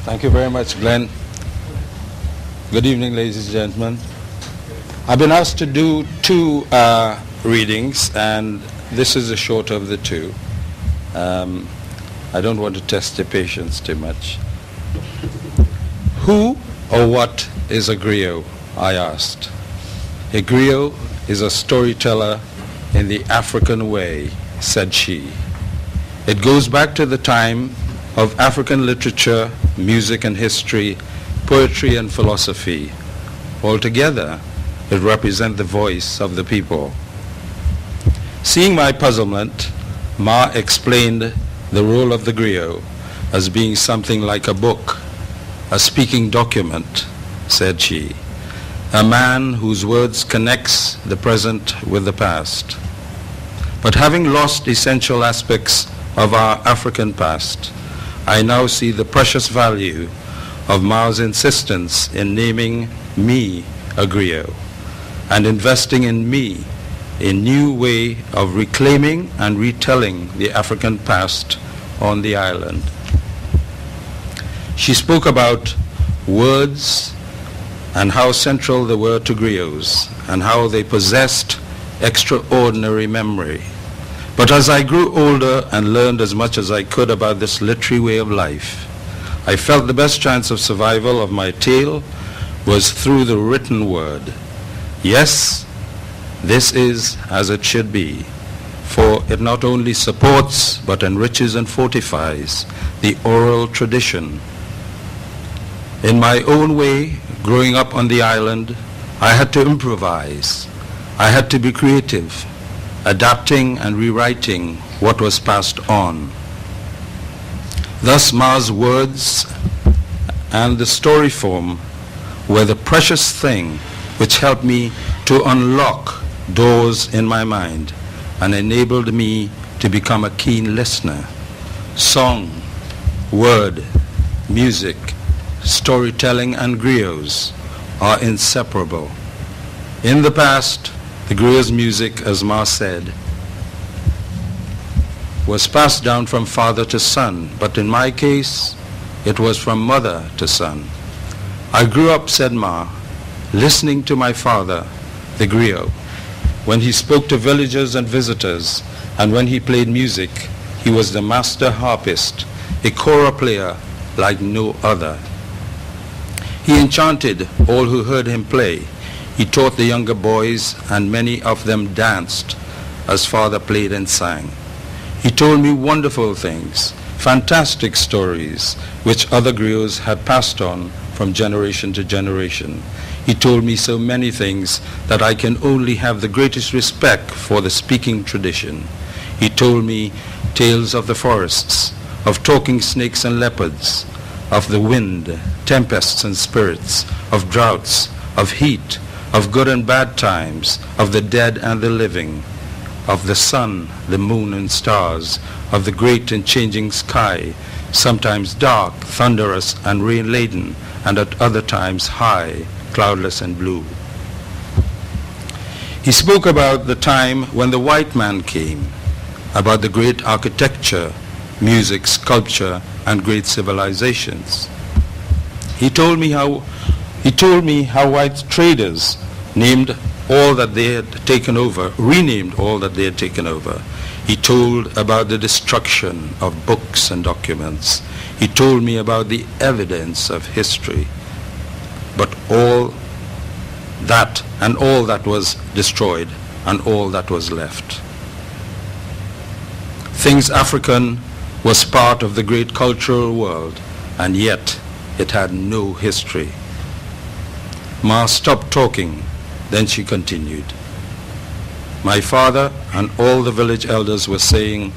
Thank you very much, Glenn. Good evening, ladies and gentlemen. I've been asked to do two readings, and this is the shorter of the two. I don't want to test your patience too much. Who or what is a griot? I asked. A griot is a storyteller in the African way, said she. It goes back to the time of African literature, music and history, poetry and philosophy. Altogether, it represents the voice of the people. Seeing my puzzlement, Ma explained the role of the griot as being something like a book, a speaking document, said she, a man whose words connects the present with the past. But having lost essential aspects of our African past, I now see the precious value of Ma's insistence in naming me a griot and investing in me a new way of reclaiming and retelling the African past on the island. She spoke about words and how central they were to griots and how they possessed extraordinary memory. But as I grew older and learned as much as I could about this literary way of life, I felt the best chance of survival of my tale was through the written word. Yes, this is as it should be, for it not only supports but enriches and fortifies the oral tradition. In my own way, growing up on the island, I had to improvise. I had to be creative, adapting and rewriting what was passed on. Thus Ma's words and the story form were the precious thing which helped me to unlock doors in my mind and enabled me to become a keen listener. Song, word, music, storytelling and griots are inseparable. In the past, the griot's music, as Ma said, was passed down from father to son, but in my case, it was from mother to son. I grew up, said Ma, listening to my father, the griot, when he spoke to villagers and visitors, and when he played music, he was the master harpist, a kora player like no other. He enchanted all who heard him play. He taught the younger boys, and many of them danced as father played and sang. He told me wonderful things, fantastic stories, which other griots had passed on from generation to generation. He told me so many things that I can only have the greatest respect for the speaking tradition. He told me tales of the forests, of talking snakes and leopards, of the wind, tempests and spirits, of droughts, of heat, of good and bad times, of the dead and the living, of the sun, the moon and stars, of the great and changing sky, sometimes dark, thunderous and rain-laden, and at other times high, cloudless and blue. He spoke about the time when the white man came, about the great architecture, music, sculpture, and great civilizations. He told me how white traders named all that they had taken over, renamed all that they had taken over. He told about the destruction of books and documents. He told me about the evidence of history. But all that was destroyed and all that was left. Things African was part of the great cultural world, and yet it had no history. Ma stopped talking. Then she continued. My father and all the village elders were saying